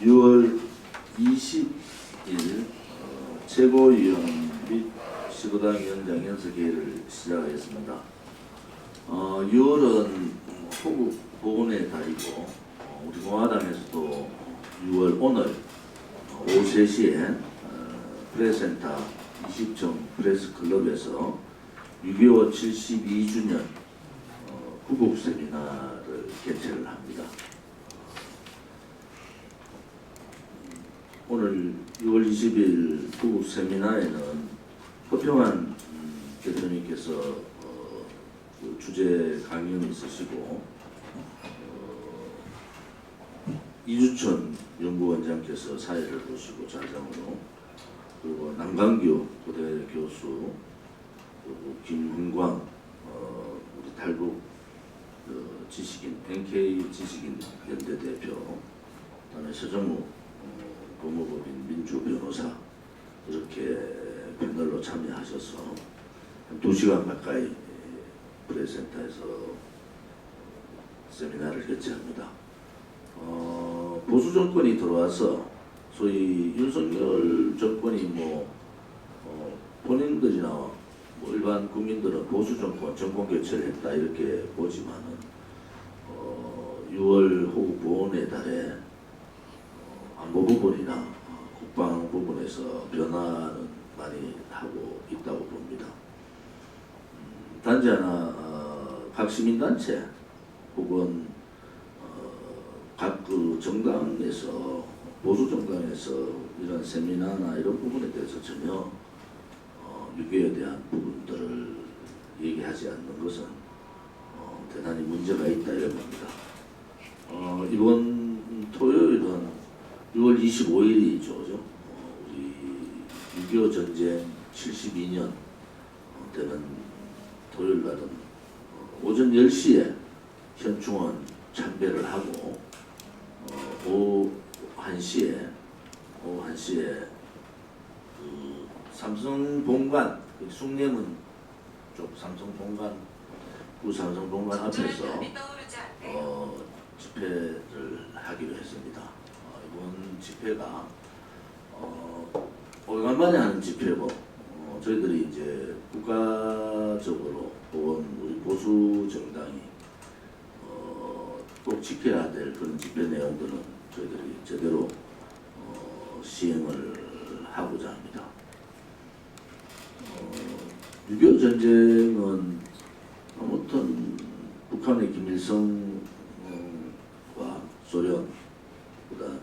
6월 20일 최고위원 및 15당 위원장 연설회의를 시작하겠습니다. 6월은 호국 보훈의 달이고 우리 공화당에서도 6월 오늘 오후 3시에 프레스센터 20정 프레스클럽에서 6.25 72주년 구국 세미나를 개최를 합니다. 오늘 6월 20일 구국 세미나에는 허평한 대표님께서 주제 강연이 있으시고 이주천 연구원장께서 사회를 보시고 자정으로, 그리고 남강규 고대 교수, 그리고 김훈광 우리 탈북 지식인 NK 지식인 연대 대표, 그다음에 서정우 법무법인 민주 변호사, 이렇게 패널로 참여하셔서 한 2시간 가까이 프레스센터에서 세미나를 개최합니다. 보수 정권이 들어와서 소위 윤석열 정권이 본인들이나 일반 국민들은 보수 정권 정권 교체를 했다 이렇게 보지만은 6월 호국 보훈의 달에 안보 부분이나 국방 부분에서 변화는 많이 하고 있다고 봅니다. 단지 하나 각 시민단체 혹은 각 정당에서 보수 정당에서 이런 세미나나 이런 부분에 대해서 전혀 6.25에 대한 부분들을 얘기하지 않는 것은 대단히 문제가 있다 이런 겁니다. 이번 토요일은 6월 25일이죠. 우리 6.25 전쟁 72년 되는 토요일 날은 오전 10시에 현충원 참배를 하고 오후 1시에 그 삼성본관, 숭례문 쪽 삼성본관, 구삼성본관 앞에서 집회를 하기로 했습니다. 이번 집회가 오래간만에 하는 집회고 저희들이 이제 국가적으로 혹은 우리 보수 정당이 꼭 지켜야 될 그런 집회 내용들은 저희들이 제대로 시행을 하고자 합니다. 6.25 전쟁은 아무튼 북한의 김일성과 소련, 그다음에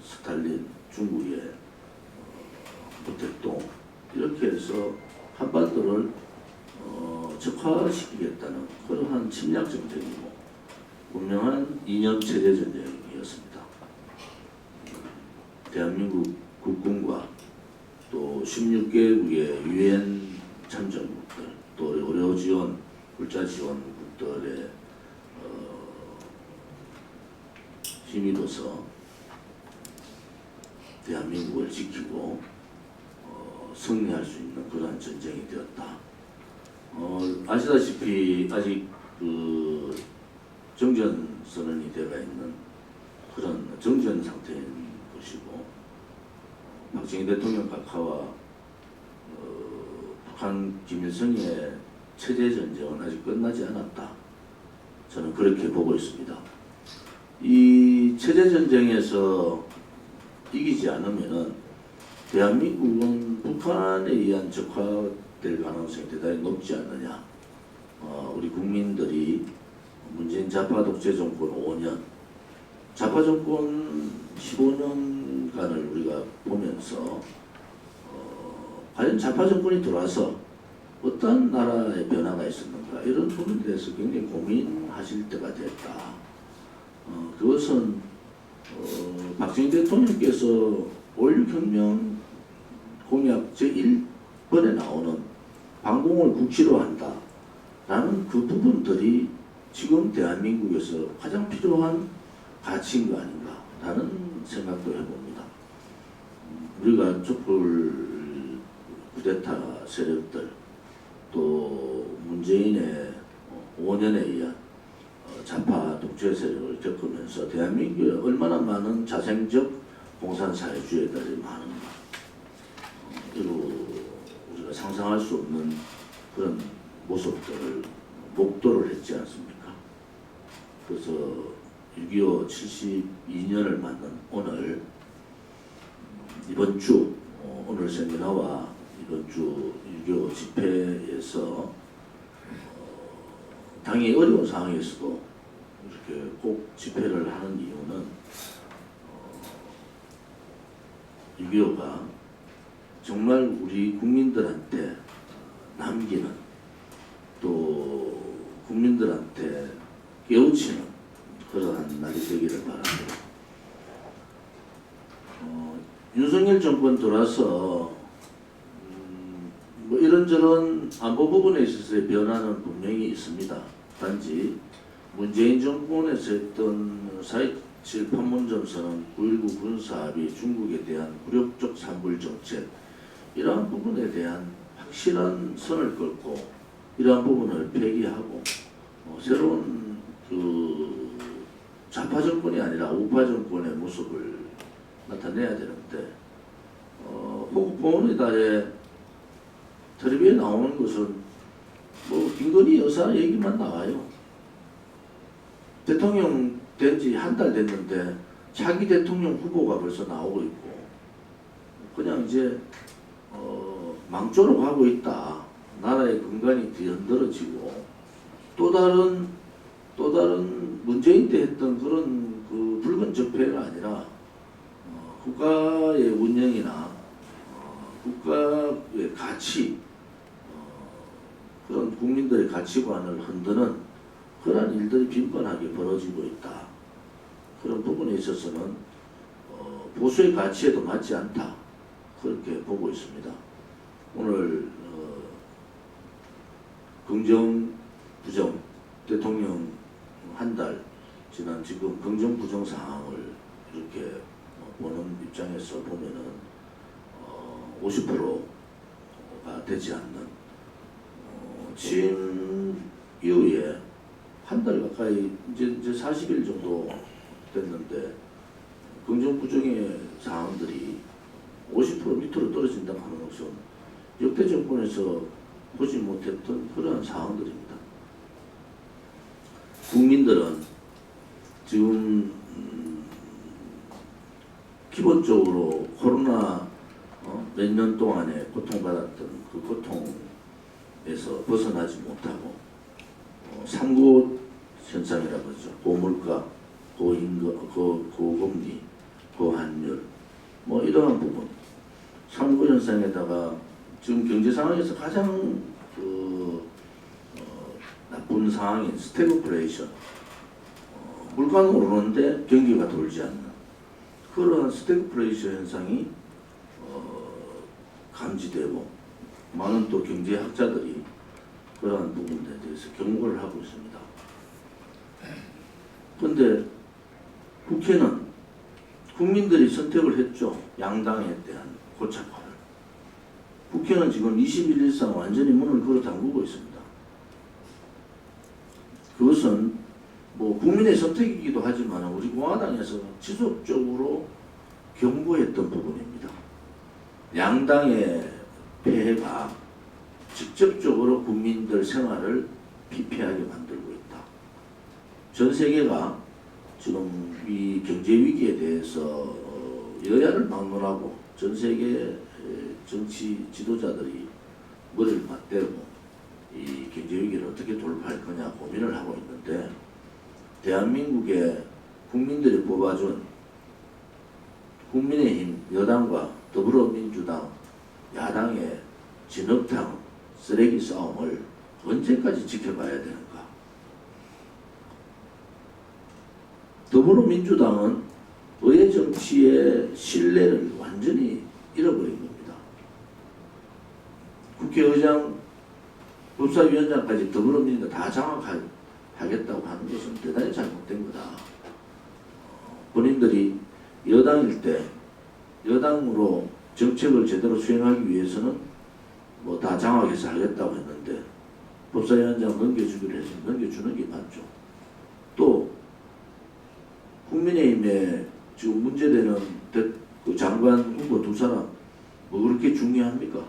스탈린, 중국의 모택동, 이렇게 해서 한반도를 적화시키겠다는 그러한 침략 전쟁이고 분명한 이념 체제 전쟁이었습니다. 대한민국 국군과 또 16개국의 유엔 참전국들, 또 의료 지원, 물자 지원국들의 힘입어서 대한민국을 지키고 승리할 수 있는 그러한 전쟁이 되었다. 아시다시피 아직 그 정전 선언이 되어 있는 그런 정전 상태인 것이고, 박정희 대통령 각하와 북한 김일성의 체제 전쟁은 아직 끝나지 않았다. 저는 그렇게 보고 있습니다. 이 체제 전쟁에서 이기지 않으면은 대한민국은 북한에 의한 적화될 가능성이 대단히 높지 않느냐. 우리 국민들이 문재인 좌파 독재 정권 5년, 좌파 정권 15년간을 우리가 보면서 과연 좌파 정권이 들어와서 어떤 나라의 변화가 있었는가, 이런 부분에 대해서 굉장히 고민하실 때가 됐다. 그것은 박정희 대통령께서 5.16혁명 공약 제1번에 나오는 반공을 국치로 한다 라는 그 부분들이 지금 대한민국에서 가장 필요한 가치인 거 아닌가 라는 생각도 해봅니다. 우리가 촛불 쿠데타 세력들, 또 문재인의 5년에 의한 좌파 독재 세력을 겪으면서 대한민국에 얼마나 많은 자생적 공산사회주의들이 많은가. 그리고 우리가 상상할 수 없는 그런 모습들을 목도를 했지 않습니까? 그래서 6.25 72년을 맞는 오늘 이번 주 오늘 세미나와 이번 주 6.25 집회에서 당연히 어려운 상황에서도 이렇게 꼭 집회를 하는 이유는 6.25가 정말 우리 국민들한테 남기는 또 국민들한테 깨우치는 그러한 날이 되기를 바랍니다. 윤석열 정권 들어와서 뭐 이런저런 안보 부분에 있어서의 변화는 분명히 있습니다. 단지 문재인 정권에서 했던 4.27 판문점선언, 9.19 군사합의, 중국에 대한 굴욕적 산불 정책 이러한 부분에 대한 확실한 선을 긋고 이러한 부분을 폐기하고 새로운 그 좌파 정권이 아니라 우파 정권의 모습을 나타내야 되는데 호국 보훈의 달에 텔레비에 나오는 것은 뭐 김건희 여사 얘기만 나와요. 대통령 된 지 한 달 됐는데 차기 대통령 후보가 벌써 나오고 있고 그냥 이제 망조로 가고 있다. 나라의 근간이 뒤흔들어지고 또 다른 문재인 때 했던 그런 그 붉은 적폐가 아니라 국가의 운영이나 국가의 가치 그런 국민들의 가치관을 흔드는 그러한 일들이 빈번하게 벌어지고 있다. 그런 부분에 있어서는 보수의 가치에도 맞지 않다. 그렇게 보고 있습니다. 오늘 긍정, 부정, 대통령 한 달 지난 지금 긍정, 부정 상황을 이렇게 보는 입장에서 보면은 50%가 되지 않는 취임 이후에 한 달 가까이 이제 40일 정도 됐는데 긍정, 부정의 상황들이 50% 밑으로 떨어진다는 것은 역대 정권에서 보지 못했던 그러한 상황들입니다. 국민들은 지금 기본적으로 코로나 몇 년 동안에 고통받았던 그 고통에서 벗어나지 못하고 삼고 현상이라고 하죠. 고물가, 고임금, 고금리, 고환율 뭐 이러한 부분 삼고 현상에다가 지금 경제 상황에서 가장 나쁜 상황인 스태그플레이션 물가는 오르는데 경기가 돌지 않는 그러한 스태그플레이션 현상이 감지되고 많은 또 경제학자들이 그러한 부분에 대해서 경고를 하고 있습니다. 그런데 국회는 국민들이 선택을 했죠. 양당에 대한 고착화를. 국회는 지금 21일상 완전히 문을 걸어 잠그고 있습니다. 그것은 뭐 국민의 선택이기도 하지만 우리 공화당에서 지속적으로 경고했던 부분입니다. 양당의 폐해가 직접적으로 국민들 생활을 피폐하게 만들고 있다. 전 세계가 지금 이 경제 위기에 대해서 여야를 막론하고 전 세계 정치 지도자들이 머리를 맞대고 이 경제 위기를 어떻게 돌파할 거냐 고민을 하고 있는데 대한민국의 국민들이 뽑아준 국민의힘 여당과 더불어민주당 야당의 진흙탕 쓰레기 싸움을 언제까지 지켜봐야 되는가? 더불어민주당은 의회 정치의 신뢰를 완전히 잃어버린 겁니다. 국회의장, 법사위원장까지 더불어민주당 다 장악하겠다고 하는 것은 대단히 잘못된 거다. 본인들이 여당일 때 여당으로 정책을 제대로 수행하기 위해서는 뭐 다 장악해서 하겠다고 했는데 법사위원장 넘겨주기로 해서 넘겨주는 게 맞죠. 또 국민의힘에 지금 문제되는 그 장관 후보 두 사람 뭐 그렇게 중요합니까?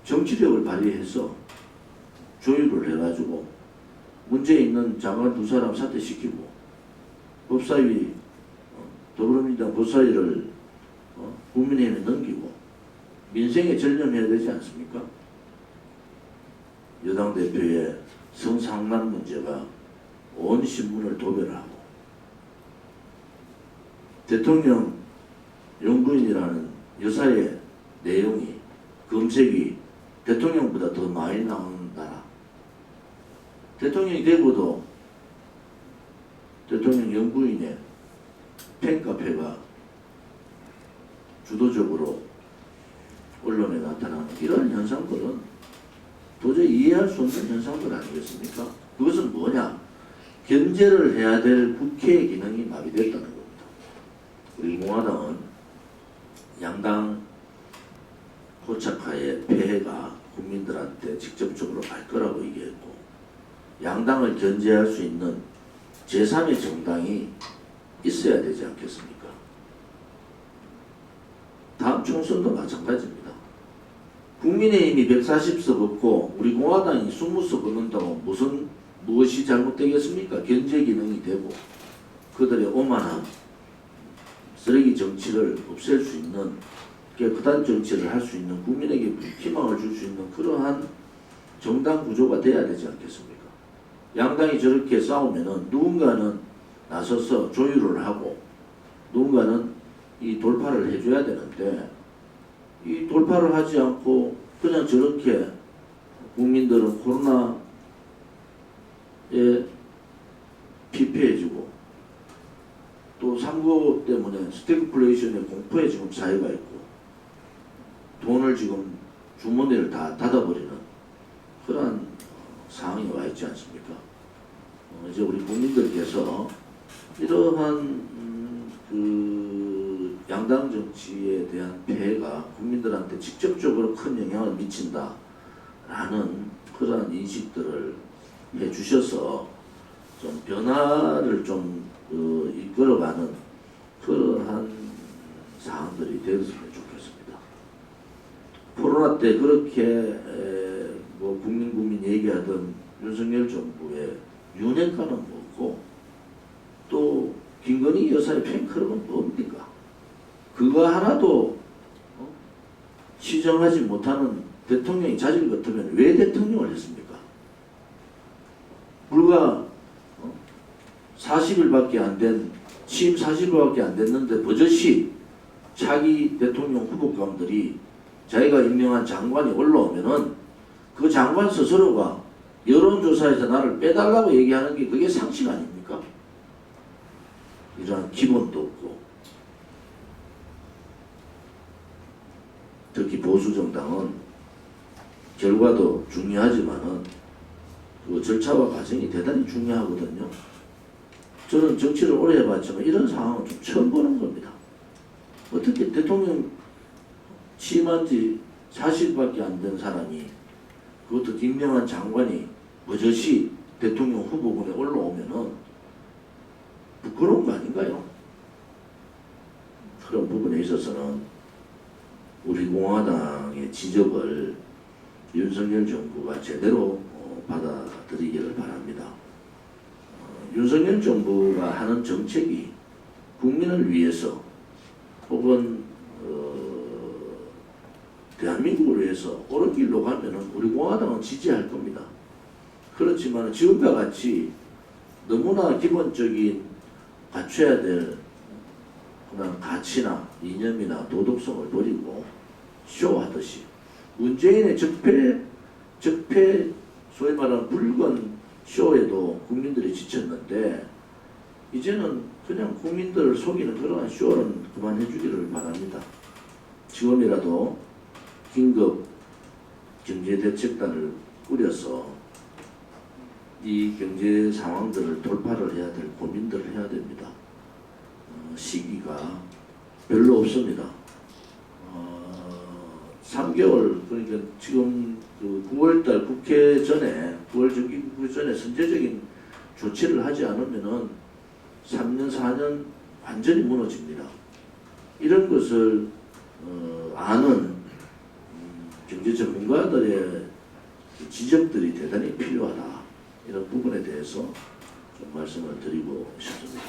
정치력을 발휘해서 조율을 해가지고 문제 있는 장관 두 사람 사퇴시키고 법사위 더불어민주당 법사위를 국민의힘에 넘기고 민생에 전념해야 되지 않습니까? 여당 대표의 성상남 문제가 온 신문을 도배하고 대통령 영부인이라는 여사의 내용이 검색이 대통령보다 더 많이 나오는 나라. 대통령이 되고도 대통령 영부인의 팬카페가 주도적으로 언론에 나타나는 이런 현상들은 도저히 이해할 수 없는 현상들 아니겠습니까? 그것은 뭐냐? 견제를 해야 될 국회의 기능이 마비됐다는 겁니다. 우리 공화당은 양당 포착하에 폐해가 국민들한테 직접적으로 갈 거라고 얘기했고 양당을 견제할 수 있는 제3의 정당이 있어야 되지 않겠습니까? 다음 총선도 마찬가지입니다. 국민의힘이 140석 얻고 우리 공화당이 20석 얻는다고 무엇이 잘못되겠습니까? 견제 기능이 되고 그들의 오만한 쓰레기 정치를 없앨 수 있는 깨끗한 정치를 할 수 있는 국민에게 희망을 줄 수 있는 그러한 정당 구조가 돼야 되지 않겠습니까? 양당이 저렇게 싸우면은 누군가는 나서서 조율을 하고 누군가는 이 돌파를 해줘야 되는데 이 돌파를 하지 않고 그냥 저렇게 국민들은 코로나에 피폐해지고 또 삼고 때문에 스태그플레이션의 공포에 지금 사회가 있고 돈을 지금 주머니를 다 닫아버리는 그러한 상황이 와 있지 않습니까? 이제 우리 국민들께서 이러한 그 양당 정치에 대한 폐해가 국민들한테 직접적으로 큰 영향을 미친다라는 그러한 인식들을 해주셔서 좀 변화를 좀 이끌어가는 그러한 사항들이 되었으면 좋겠습니다. 코로나 때 그렇게 뭐 국민 얘기하던 윤석열 정부의 윤핵관은 뭐고 또 김건희 여사의 팬클럽은 뭡니까? 그거 하나도 시정하지 못하는 대통령이 자질 같으면 왜 대통령을 했습니까? 불과 40일밖에 안 된, 취임 40일밖에 안 됐는데 버젓이 차기 대통령 후보감들이 자기가 임명한 장관이 올라오면은 그 장관 스스로가 여론조사에서 나를 빼달라고 얘기하는 게 그게 상식 아닙니까? 이러한 기본도 없고 특히 보수정당은 결과도 중요하지만은 그 절차와 과정이 대단히 중요하거든요. 저는 정치를 오래 해봤지만 이런 상황은 좀 처음 보는 겁니다. 어떻게 대통령 취임한 지 40일밖에 안 된 사람이 그것도 임명한 장관이 버젓이 대통령 후보군에 올라오면은 부끄러운 거 아닌가요? 그런 부분에 있어서는 우리 공화당의 지적을 윤석열 정부가 제대로 받아들이기를 바랍니다. 윤석열 정부가 하는 정책이 국민을 위해서 혹은 대한민국을 위해서 옳은 길로 가면은 우리 공화당은 지지할 겁니다. 그렇지만 지금과 같이 너무나 기본적인 갖춰야 될 그런 가치나 이념이나 도덕성을 버리고 쇼하듯이 문재인의 적폐 소위 말하는 붉은 쇼에도 국민들이 지쳤는데 이제는 그냥 국민들을 속이는 그러한 쇼는 그만해 주기를 바랍니다. 지금이라도 긴급 경제대책단을 꾸려서 이 경제 상황들을 돌파를 해야 될 고민들을 해야 됩니다. 시기가 별로 없습니다. 3개월 그러니까 지금 그 9월달 국회 전에 9월 정기국회 전에 선제적인 조치를 하지 않으면은 3년, 4년 완전히 무너집니다. 이런 것을 아는 경제 전문가들의 지적들이 대단히 필요하다. 이런 부분에 대해서 좀 말씀을 드리고 싶습니다.